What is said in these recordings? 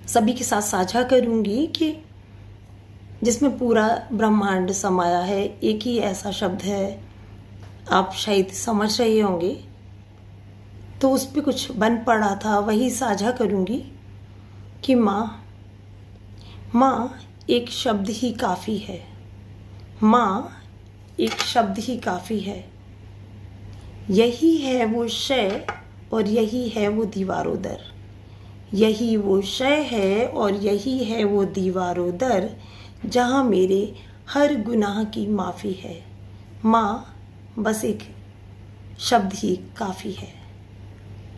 सभी के साथ साझा करूंगी कि जिसमें पूरा ब्रह्मांड समाया है। एक ही ऐसा शब्द है, आप शायद समझ रहे होंगे, तो उस पर कुछ बन पड़ा था, वही साझा करूंगी कि माँ एक शब्द ही काफ़ी है। माँ एक शब्द ही काफ़ी है। यही है वो शय और यही है वो दीवारों दर। यही वो शय है और यही है वो दीवारों दर, जहाँ मेरे हर गुनाह की माफ़ी है। माँ बस एक शब्द ही काफ़ी है।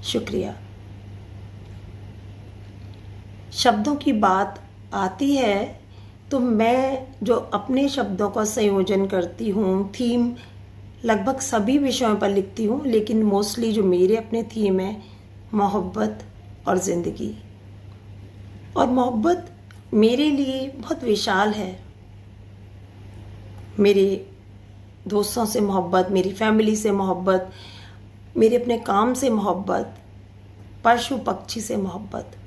शुक्रिया। शब्दों की बात आती है तो मैं जो अपने शब्दों का संयोजन करती हूँ, थीम लगभग सभी विषयों पर लिखती हूँ, लेकिन मोस्टली जो मेरे अपने थीम है मोहब्बत और ज़िंदगी। और मोहब्बत मेरे लिए बहुत विशाल है। मेरे दोस्तों से मोहब्बत, मेरी फैमिली से मोहब्बत, मेरे अपने काम से मोहब्बत, पशु पक्षी से मोहब्बत।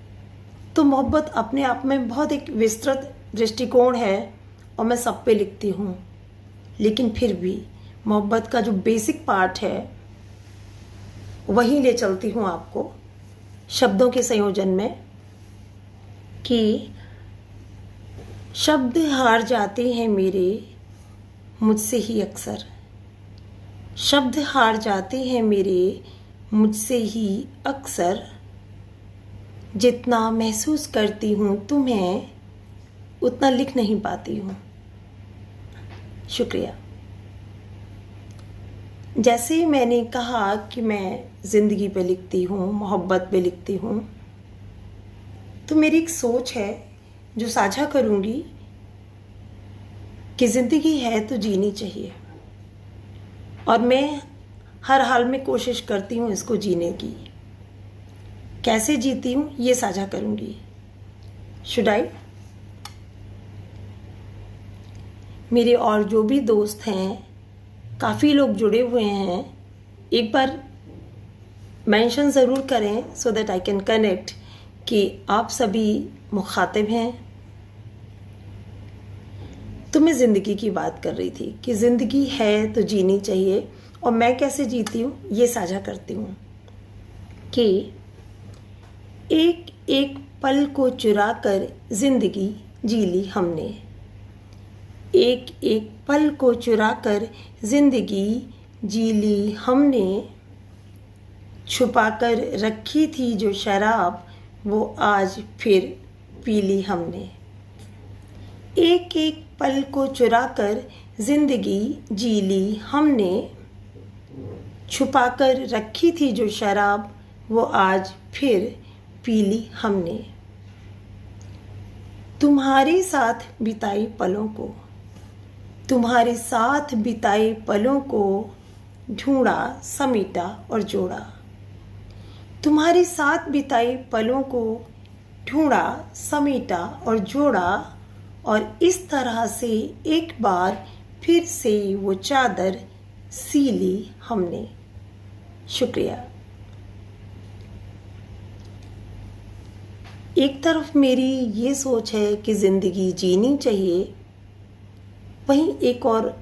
तो मोहब्बत अपने आप में बहुत एक विस्तृत दृष्टिकोण है और मैं सब पे लिखती हूँ। लेकिन फिर भी मोहब्बत का जो बेसिक पार्ट है वही ले चलती हूँ आपको शब्दों के संयोजन में, कि शब्द हार जाते हैं मेरे मुझसे ही अक्सर। शब्द हार जाते हैं मेरे मुझसे ही अक्सर। जितना महसूस करती हूँ तुम्हें उतना लिख नहीं पाती हूँ। शुक्रिया। जैसे मैंने कहा कि मैं ज़िंदगी पे लिखती हूँ, मोहब्बत पे लिखती हूँ, तो मेरी एक सोच है जो साझा करूँगी कि ज़िंदगी है तो जीनी चाहिए, और मैं हर हाल में कोशिश करती हूँ इसको जीने की। कैसे जीती हूँ ये साझा करूँगी। Should I? मेरे और जो भी दोस्त हैं, काफ़ी लोग जुड़े हुए हैं, एक बार मेंशन ज़रूर करें so that I can connect कि आप सभी मुखातिब हैं। तो मैं ज़िंदगी की बात कर रही थी कि ज़िंदगी है तो जीनी चाहिए, और मैं कैसे जीती हूँ ये साझा करती हूँ कि एक एक पल को चुरा कर ज़िंदगी जी ली हमने। एक एक पल को चुरा कर ज़िंदगी जी ली हमने। छुपा कर रखी थी जो शराब वो आज फिर पी ली हमने। एक एक पल को चुरा कर ज़िंदगी जी ली हमने। छुपा कर रखी थी जो शराब वो आज फिर पी ली हमने। तुम्हारे साथ बिताई पलों को, तुम्हारे साथ बिताए पलों को ढूंढा, समेटा और जोड़ा। तुम्हारे साथ बिताए पलों को ढूंढा, समेटा और जोड़ा, और इस तरह से एक बार फिर से वो चादर सी ली हमने। शुक्रिया। एक तरफ मेरी ये सोच है कि ज़िंदगी जीनी चाहिए, वहीं एक और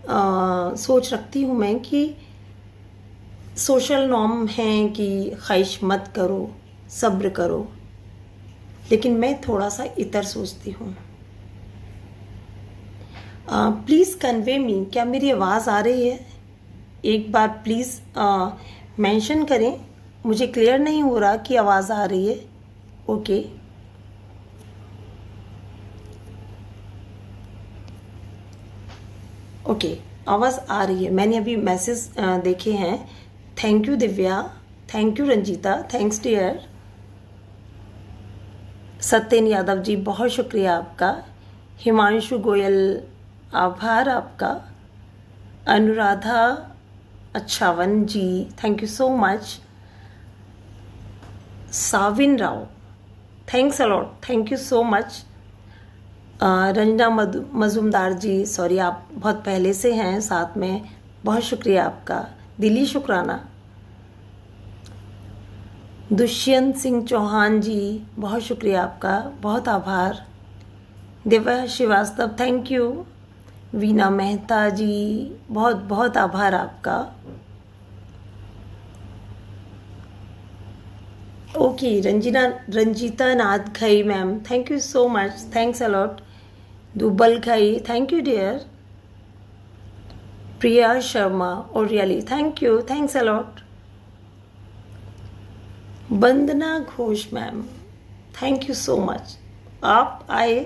सोच रखती हूँ मैं कि सोशल नॉर्म हैं कि ख्वाहिश मत करो, सब्र करो, लेकिन मैं थोड़ा सा इतर सोचती हूँ। प्लीज़ कन्वे मी, क्या मेरी आवाज़ आ रही है? एक बार प्लीज़ मेंशन करें, मुझे क्लियर नहीं हो रहा कि आवाज़ आ रही है। ओके, ओके, आवाज़ आ रही है। मैंने अभी मैसेज देखे हैं। Thank you Divya, thank you Ranjita, thanks dear. Satyan Yadav ji बहुत शुक्रिया आपका। हिमांशु गोयल आभार आपका। Anuradha Achhavan ji thank you so much. Savin Rao thanks a lot, thank you so much. Ranjana Majumdar ji, sorry आप बहुत पहले से हैं साथ में, बहुत शुक्रिया आपका, दिली शुक्राना। दुष्यंत सिंह चौहान जी, बहुत शुक्रिया आपका, बहुत आभार। Divya Srivastava, thank you. वीना मेहता जी, बहुत बहुत आभार आपका। Okay, Ranjita Nath Khai ma'am, thank you so much, thanks a lot. Dubal Khai, thank you dear. Priya Sharma और really thank you, thanks a lot. Vandana Ghosh ma'am, thank you so much, आप आए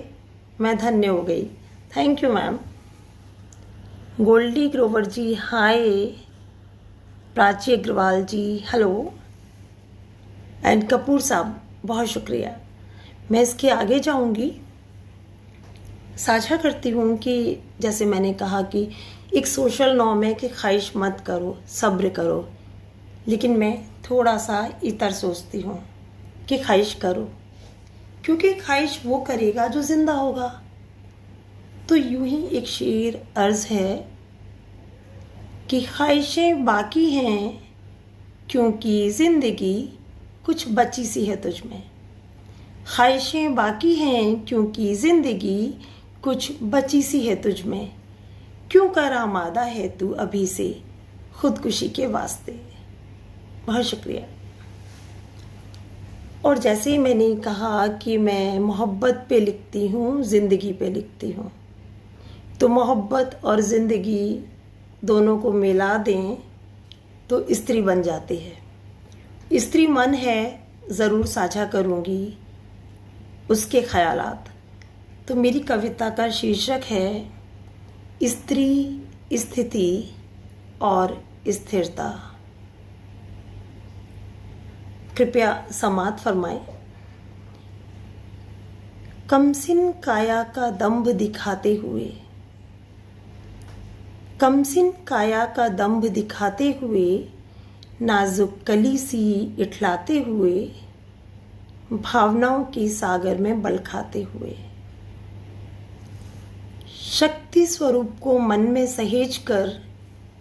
मैं धन्य हो गई, thank you ma'am. Goldie Grover ji hi. Prachi Agarwal ji hello. And Kapoor साहब बहुत शुक्रिया। मैं इसके आगे जाऊंगी, साझा करती हूँ कि जैसे मैंने कहा कि एक सोशल नॉर्म है कि ख्वाहिश मत करो, सब्र करो, लेकिन मैं थोड़ा सा इतर सोचती हूँ कि ख्वाहिश करो, क्योंकि ख्वाहिश वो करेगा जो जिंदा होगा। तो यूं ही एक शेर अर्ज है कि ख्वाहिशें बाकी हैं क्योंकि जिंदगी कुछ बची सी है तुझ में। ख्वाहिशें बाकी हैं क्योंकि जिंदगी कुछ बची सी है तुझ में। क्यों कर आमादा है तू अभी से खुदकुशी के वास्ते। बहुत शुक्रिया। और जैसे ही मैंने कहा कि मैं मोहब्बत पे लिखती हूँ, ज़िंदगी पे लिखती हूँ, तो मोहब्बत और ज़िंदगी दोनों को मिला दें तो स्त्री बन जाती है। स्त्री मन है, ज़रूर साझा करूँगी उसके ख्यालात। तो मेरी कविता का शीर्षक है स्त्री, स्थिति और स्थिरता। कृपया समात फरमाएं। कमसिन काया का दंभ दिखाते हुए, कमसिन काया का दंभ दिखाते हुए, नाजुक कली सी इठलाते हुए, भावनाओं के सागर में बल खाते हुए, शक्ति स्वरूप को मन में सहेज कर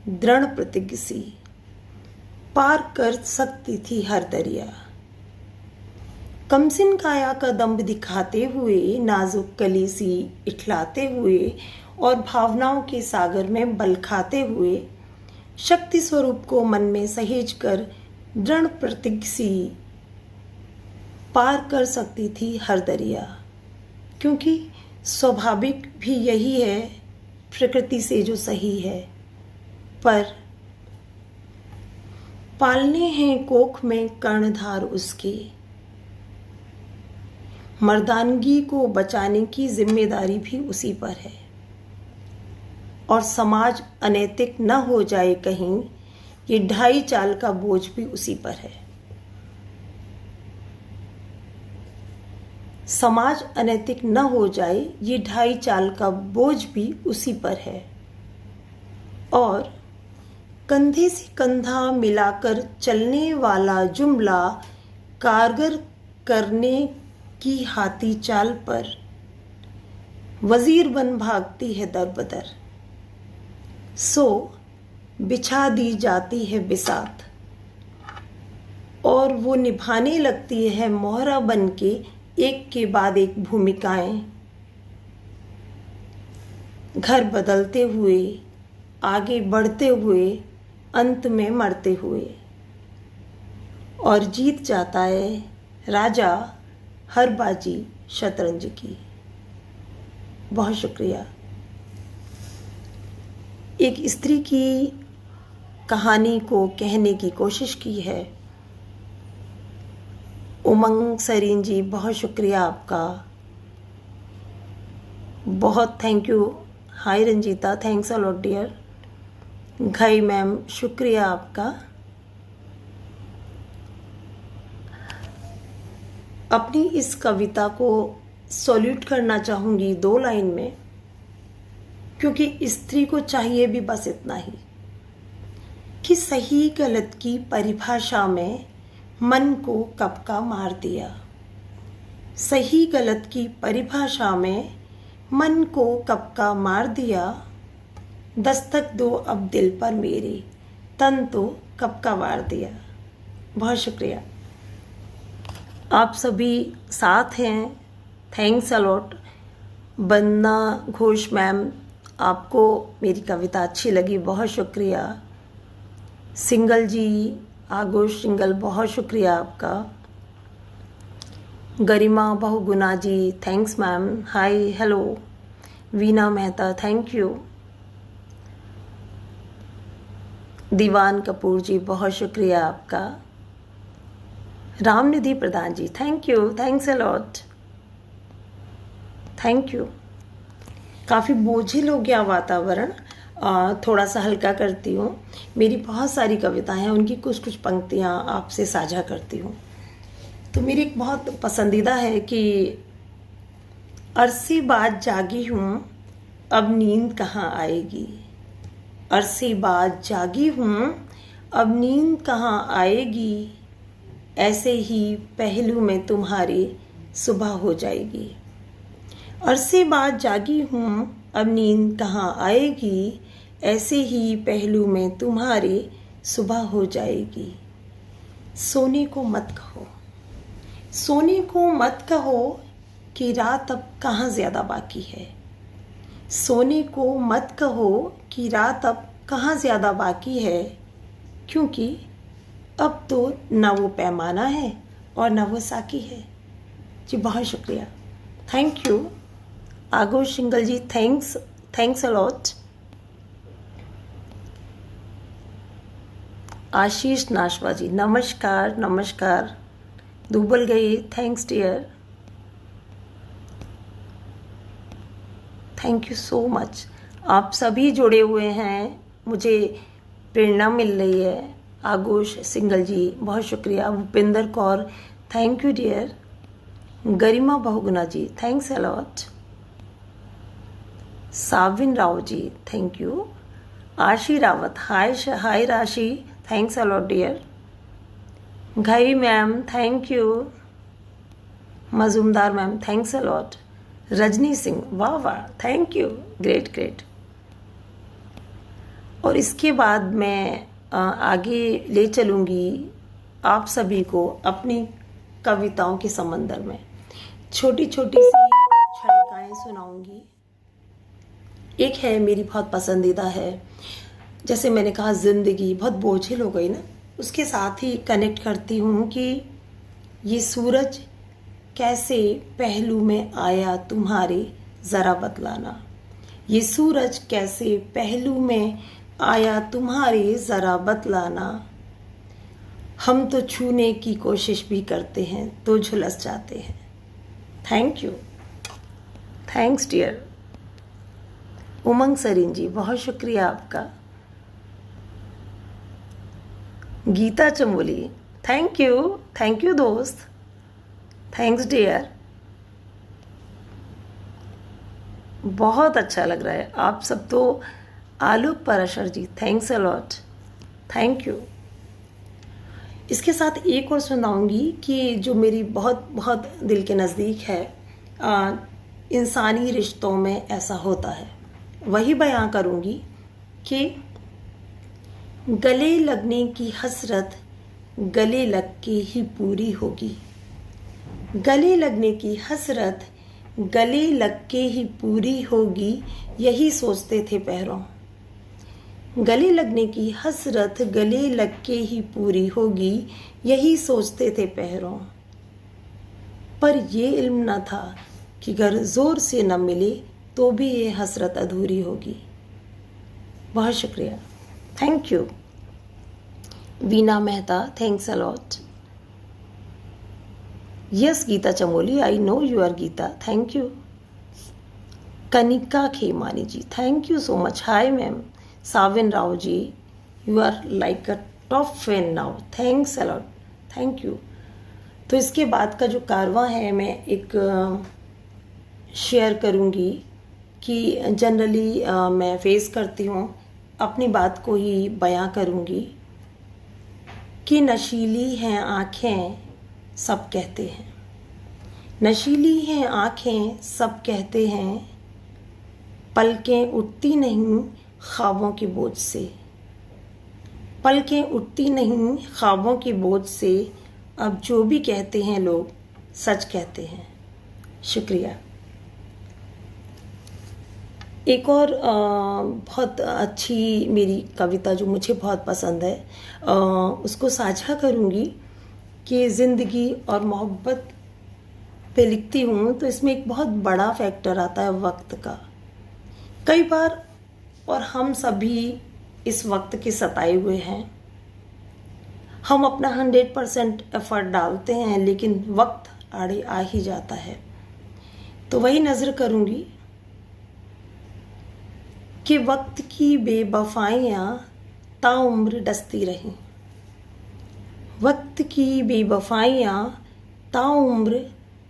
दृढ़ प्रतिज्ञ सी पार कर सकती थी हर दरिया। कमसिन काया का दंभ दिखाते हुए, नाजुक कली सी इठलाते हुए और भावनाओं के सागर में बल खाते हुए, शक्ति स्वरूप को मन में सहेज कर दृढ़ प्रतिज्ञ सी पार कर सकती थी हर दरिया। क्योंकि स्वाभाविक भी यही है, प्रकृति से जो सही है, पर पालने हैं कोख में कर्णधार उसके। मर्दानगी को बचाने की जिम्मेदारी भी उसी पर है। और समाज अनैतिक न हो जाए कहीं, ये ढाई चाल का बोझ भी उसी पर है। समाज अनैतिक न हो जाए, ये ढाई चाल का बोझ भी उसी पर है। और कंधे से कंधा मिलाकर चलने वाला जुमला कारगर करने की हाथी चाल पर वजीर बन भागती है दर बदर। सो बिछा दी जाती है बिसात और वो निभाने लगती है मोहरा बन के एक के बाद एक भूमिकाएं। घर बदलते हुए, आगे बढ़ते हुए, अंत में मरते हुए, और जीत जाता है राजा हर बाजी शतरंज की। बहुत शुक्रिया। एक स्त्री की कहानी को कहने की कोशिश की है। उमंग सरीन जी, बहुत शुक्रिया आपका, बहुत thank you. Hi Ranjita, thanks a lot dear. Ghai ma'am, शुक्रिया आपका। अपनी इस कविता को सॉल्यूट करना चाहूँगी 2 लाइन में, क्योंकि स्त्री को चाहिए भी बस इतना ही कि सही गलत की परिभाषा में मन को कब का मार दिया। सही गलत की परिभाषा में मन को कब का मार दिया। दस्तक दो अब दिल पर मेरे, तन तो कब का वार दिया। बहुत शुक्रिया। आप सभी साथ हैं, thanks a lot. Vandana Ghosh ma'am, आपको मेरी कविता अच्छी लगी, बहुत शुक्रिया। सिंगल जी, आगोश सिंगल, बहुत शुक्रिया आपका। Garima Bahuguna ji, thanks ma'am, hi hello. Veena Mehta, thank you. Diwan Kapoor ji, बहुत शुक्रिया आपका। Ramnidhi Pradhan ji, thank you, thanks a lot, thank you. काफ़ी बोझिल हो गया वातावरण, थोड़ा सा हल्का करती हूँ। मेरी बहुत सारी कविताएं हैं, उनकी कुछ कुछ पंक्तियाँ आपसे साझा करती हूँ। तो मेरी एक बहुत पसंदीदा है कि अरसे बाद जागी हूँ, अब नींद कहाँ आएगी। अरसे बाद जागी हूँ, अब नींद कहाँ आएगी। ऐसे ही पहलू में तुम्हारे सुबह हो जाएगी। अरसे बाद जागी हूँ, अब नींद कहाँ आएगी। ऐसे ही पहलू में तुम्हारे सुबह हो जाएगी। सोने को मत कहो, सोने को मत कहो कि रात अब कहाँ ज़्यादा बाकी है। सोने को मत कहो कि रात अब कहाँ ज़्यादा बाकी है, क्योंकि अब तो ना वो पैमाना है और ना वो साकी है। जी बहुत शुक्रिया, thank you. Aagosh Singal ji, thanks a lot. Ashish Nashwa ji, नमस्कार नमस्कार। Dubal Ghai, thanks dear, thank you so much. आप सभी जुड़े हुए हैं, मुझे प्रेरणा मिल रही है। आगोश सिंगल जी, बहुत शुक्रिया। Bhupinder Kaur, thank you dear. Garima Bahuguna ji, thanks a lot. Savin Rao ji, thank you. Aashi Rawat, hi Rashi, thanks a lot dear. Ghai ma'am, thank you. Majumdar ma'am, thanks a lot. Rajni Singh, वाह वाह, थैंक यू, ग्रेट ग्रेट। और इसके बाद मैं आगे ले चलूँगी आप सभी को अपनी कविताओं के समंदर में। छोटी छोटी सी छलकाएं सुनाऊंगी। एक है मेरी बहुत पसंदीदा है, जैसे मैंने कहा ज़िंदगी बहुत बोझिल हो गई ना, उसके साथ ही कनेक्ट करती हूँ कि ये सूरज कैसे पहलू में आया तुम्हारे, ज़रा बतलाना। ये सूरज कैसे पहलू में आया तुम्हारे, ज़रा बतलाना। हम तो छूने की कोशिश भी करते हैं तो झुलस जाते हैं। Thank you, thanks dear. Umang Sareen ji, बहुत शुक्रिया आपका। गीता चमोली, थैंक यू दोस्त, थैंक्स डियर। बहुत अच्छा लग रहा है आप सब तो। Alok Parashar ji, thanks a lot, thank you. इसके साथ एक और सुनाऊंगी कि जो मेरी बहुत बहुत दिल के नज़दीक है। इंसानी रिश्तों में ऐसा होता है, वही बयां करूंगी कि गले लगने की हसरत गले लग के ही पूरी होगी। गले लगने की हसरत गले लग के ही पूरी होगी, यही सोचते थे पैरों। गले लगने की हसरत गले लग के ही पूरी होगी, यही सोचते थे पैरों। पर ये इल्म न था कि अगर जोर से न मिले तो भी ये हसरत अधूरी होगी। बहुत शुक्रिया, thank you. Veena Mehta, thanks a lot. Yes Geeta Chamoli, I know you are Geeta, thank you. Kanika Khemani ji, thank you so much, hi ma'am. Savin Rao ji, you are like a top fan now, thanks a lot, thank you. तो इसके बाद का जो कारवां है मैं एक शेयर करूंगी कि जनरली मैं फेस करती हूँ, अपनी बात को ही बयां करूंगी कि नशीली हैं आँखें सब कहते हैं। नशीली हैं आँखें सब कहते हैं, पलकें उठती नहीं ख्वाबों के बोझ से। पलकें उठती नहीं ख्वाबों के बोझ से, अब जो भी कहते हैं लोग सच कहते हैं। शुक्रिया। एक और बहुत अच्छी मेरी कविता जो मुझे बहुत पसंद है, उसको साझा करूँगी कि ज़िंदगी और मोहब्बत पे लिखती हूँ तो इसमें एक बहुत बड़ा फैक्टर आता है वक्त का। कई बार और हम सभी इस वक्त के सताए हुए हैं। हम अपना 100% एफर्ट डालते हैं लेकिन वक्त आड़े आ ही जाता है। तो वही नज़र करूँगी कि वक्त की बेवफाइयाँ ताउम्र डसती रहीं। वक्त की बेवफाइयाँ ताउम्र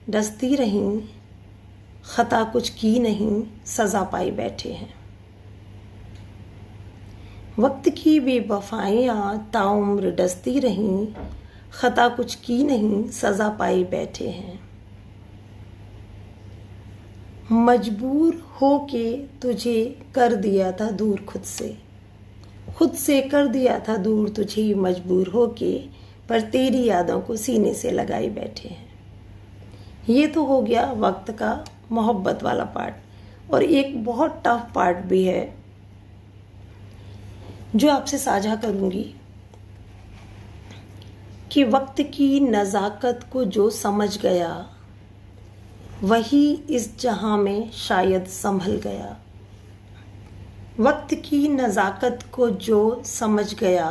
डसती रहीं, खता कुछ की नहीं सज़ा पाई बैठे हैं। वक्त की बेवफाइयाँ ताउम्र डसती रहीं, खता कुछ की नहीं सज़ा पाई बैठे हैं। मजबूर हो के तुझे कर दिया था दूर खुद से कर दिया था दूर तुझे मजबूर हो के, पर तेरी यादों को सीने से लगाए बैठे हैं। ये तो हो गया वक्त का मोहब्बत वाला पार्ट। और एक बहुत टफ पार्ट भी है जो आपसे साझा करूंगी कि वक्त की नज़ाकत को जो समझ गया वही इस जहां में शायद संभल गया। वक्त की नज़ाकत को जो समझ गया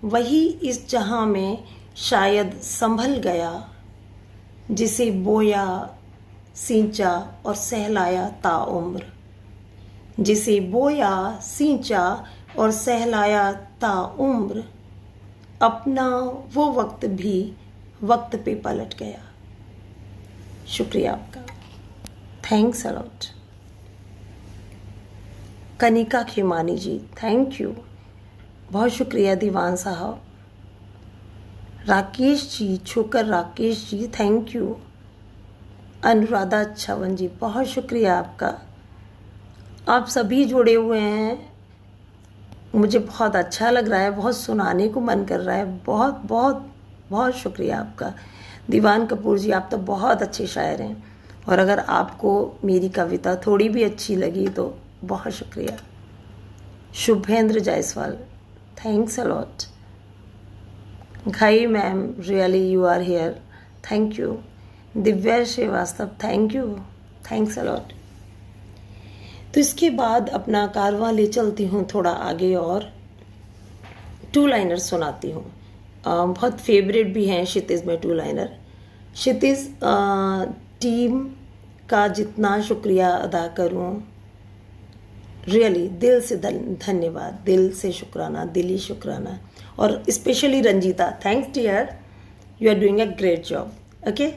वही इस जहां में शायद संभल गया। जिसे बोया सींचा और सहलाया ताउम्र, जिसे बोया सींचा और सहलाया ताउम्र, अपना वो वक्त भी वक्त पे पलट गया। शुक्रिया आपका। Thanks a lot. Kanika Khemani ji, thank you, बहुत शुक्रिया दीवान साहब। Rakesh ji, Chhokar Rakesh ji, thank you. अनुराधा छवन जी, बहुत शुक्रिया आपका। आप सभी जुड़े हुए हैं, मुझे बहुत अच्छा लग रहा है, बहुत सुनाने को मन कर रहा है। बहुत बहुत बहुत शुक्रिया आपका। दीवान कपूर जी, आप तो बहुत अच्छे शायर हैं, और अगर आपको मेरी कविता थोड़ी भी अच्छी लगी तो बहुत शुक्रिया। Shubhendra Jaiswal, thanks a lot. Ghai ma'am, really you are here, thank you. Divya Srivastava, thank you, thanks a lot. तो इसके बाद अपना कारवां ले चलती हूँ थोड़ा आगे और 2 लाइनर सुनाती हूँ। बहुत फेवरेट भी हैं क्षितिज में 2 लाइनर। क्षितिज टीम का जितना शुक्रिया अदा करूँ, रियली दिल से धन्यवाद, दिल से शुक्राना, दिली शुक्राना। और specially Ranjita, thanks dear, you are doing a great job. Okay,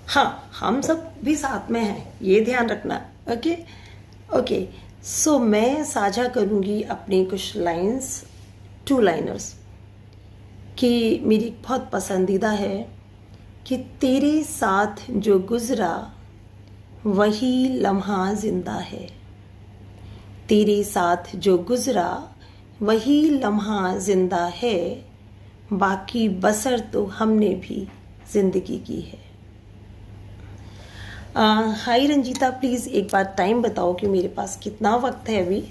हाँ, हम सब भी साथ में हैं, ये ध्यान रखना। ओके ओके, सो मैं साझा करूँगी अपनी कुछ लाइंस, 2 लाइनर्स कि मेरी बहुत पसंदीदा है कि तेरे साथ जो गुजरा वही लम्हा जिंदा है। तेरे साथ जो गुजरा वही लम्हा जिंदा है, बाकी बसर तो हमने भी जिंदगी की है। हाय रंजीता, प्लीज़ एक बार टाइम बताओ कि मेरे पास कितना वक्त है अभी,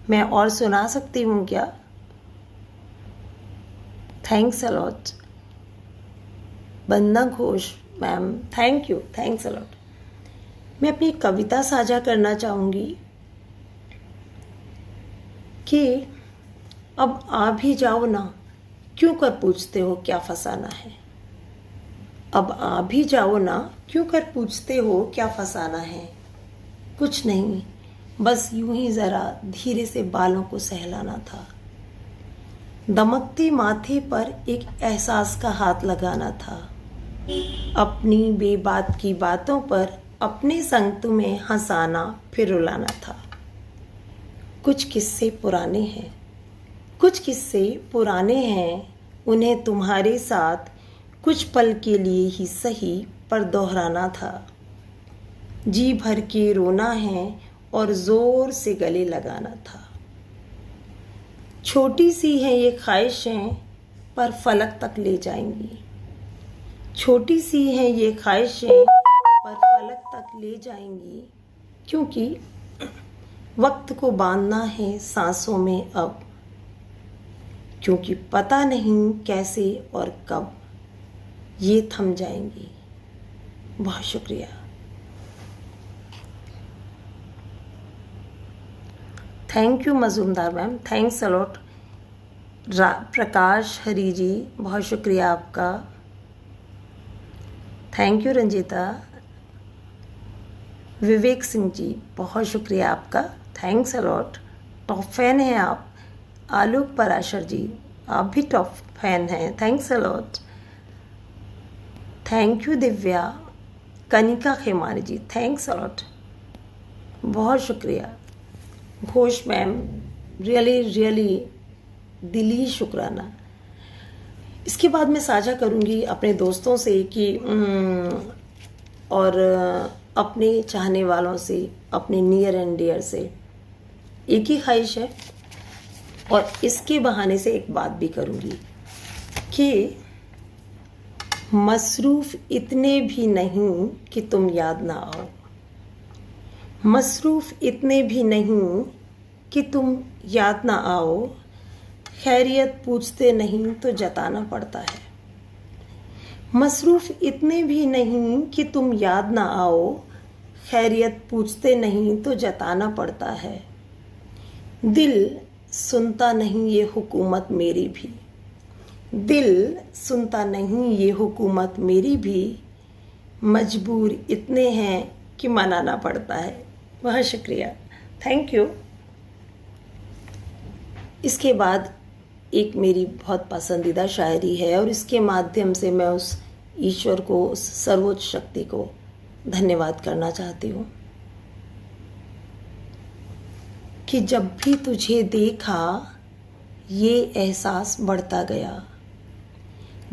मैं और सुना सकती हूँ क्या? Thanks a lot. Banda Ghosh ma'am, thank you, thanks a lot. मैं अपनी कविता साझा करना चाहूँगी कि अब आ भी जाओ ना, क्यों कर पूछते हो क्या फसाना है। अब आ भी जाओ ना, क्यों कर पूछते हो क्या फसाना है। कुछ नहीं, बस यूं ही ज़रा धीरे से बालों को सहलाना था। दमकते माथे पर एक एहसास का हाथ लगाना था। अपनी बेबात की बातों पर अपने संग तुम्हें हंसाना फिर रुलाना था। कुछ किस्से पुराने हैं, कुछ किस्से पुराने हैं, उन्हें तुम्हारे साथ कुछ पल के लिए ही सही पर दोहराना था। जी भर के रोना है और जोर से गले लगाना था। छोटी सी हैं ये ख्वाहिशें पर फलक तक ले जाएंगी। छोटी सी हैं ये ख्वाहिशें पर फलक तक ले जाएंगी, क्योंकि वक्त को बांधना है सांसों में अब, क्योंकि पता नहीं कैसे और कब ये थम जाएंगी। बहुत शुक्रिया। Thank you Majumdar ma'am, thanks a lot. Prakash Hari ji, बहुत शुक्रिया आपका। Thank you Ranjita. विवेक सिंह जी, बहुत शुक्रिया आपका, थैंक्स अलॉट। टॉप फैन हैं आप। आलोक पराशर जी, आप भी टॉप फैन हैं, thanks a lot. Thank you Divya. Kanika Khemani ji, thanks a lot, बहुत शुक्रिया। घोष मैम, रियली दिली शुक्राना। इसके बाद मैं साझा करूंगी अपने दोस्तों से कि और अपने चाहने वालों से, अपने नियर एंड डियर से एक ही ख्वाहिश है, और इसके बहाने से एक बात भी करूंगी कि मसरूफ इतने भी नहीं कि तुम याद ना आओ। मसरूफ इतने भी नहीं कि तुम याद ना आओ, खैरियत पूछते नहीं तो जताना पड़ता है। मसरूफ इतने भी नहीं कि तुम याद ना आओ, खैरियत पूछते नहीं तो जताना पड़ता है। दिल सुनता नहीं ये हुकूमत मेरी भी, दिल सुनता नहीं ये हुकूमत मेरी भी, मजबूर इतने हैं कि मनाना पड़ता है। बहुत शुक्रिया, थैंक यू। इसके बाद एक मेरी बहुत पसंदीदा शायरी है, और इसके माध्यम से मैं उस ईश्वर को, उस सर्वोच्च शक्ति को धन्यवाद करना चाहती हूँ कि जब भी तुझे देखा ये एहसास बढ़ता गया।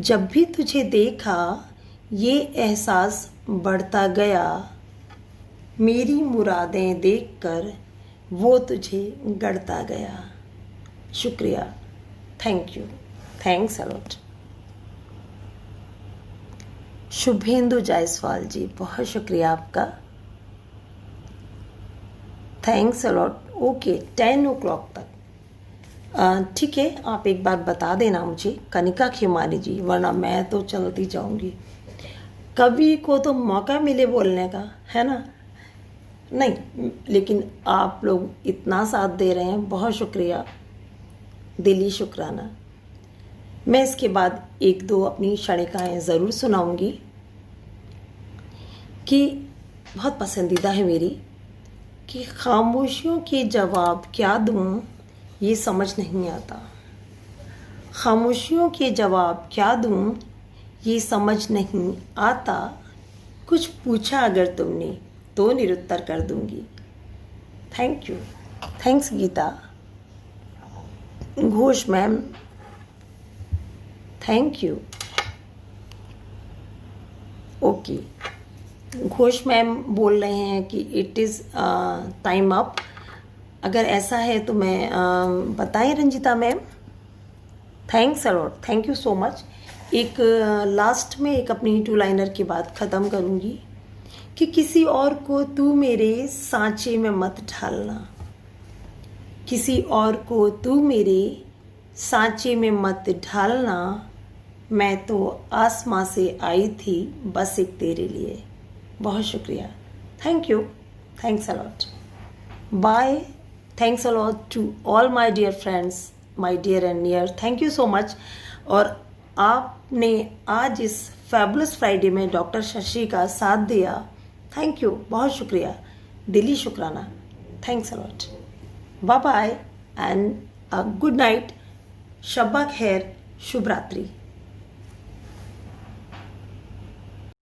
जब भी तुझे देखा ये एहसास बढ़ता गया, मेरी मुरादें देखकर वो तुझे गढ़ता गया। शुक्रिया, thank you, thanks a lot. Shubhendu Jaiswal ji, बहुत शुक्रिया आपका, थैंक्स अलॉट। ओके, 10 o'clock तक ठीक है, आप एक बार बता देना मुझे, कनिका खेमानी जी, वरना मैं तो चलती जाऊंगी। कभी को तो मौका मिले बोलने का, है ना? नहीं, लेकिन आप लोग इतना साथ दे रहे हैं, बहुत शुक्रिया, दिली शुक्राना। मैं इसके बाद एक दो अपनी क्षणिकाएँ ज़रूर सुनाऊंगी कि बहुत पसंदीदा है मेरी, कि खामोशियों के जवाब क्या दूँ ये समझ नहीं आता। खामोशियों के जवाब क्या दूँ ये समझ नहीं आता, कुछ पूछा अगर तुमने तो निरुत्तर कर दूंगी। Thank you, thanks Geeta. Ghosh ma'am, thank you. Okay, Ghosh ma'am बोल रहे हैं कि इट इज़ टाइम अप। अगर ऐसा है तो मैं बताएं Ranjita ma'am. Thanks a lot, thank you so much. एक लास्ट में एक अपनी 2 लाइनर की बात ख़त्म करूँगी कि किसी और को तू मेरे सांचे में मत ढालना, किसी और को तू मेरे सांचे में मत ढालना, मैं तो आसमां से आई थी बस एक तेरे लिए। बहुत शुक्रिया, thank you, thanks a lot, bye. Thanks a lot to all my dear friends, my dear and near, thank you so much. और आपने आज इस फैबुलस फ्राइडे में डॉक्टर शशि का साथ दिया, थैंक यू, बहुत शुक्रिया, दिली शुक्राना, thanks a lot, bye bye and good night, शब्बा खैर, शुभ रात्रि।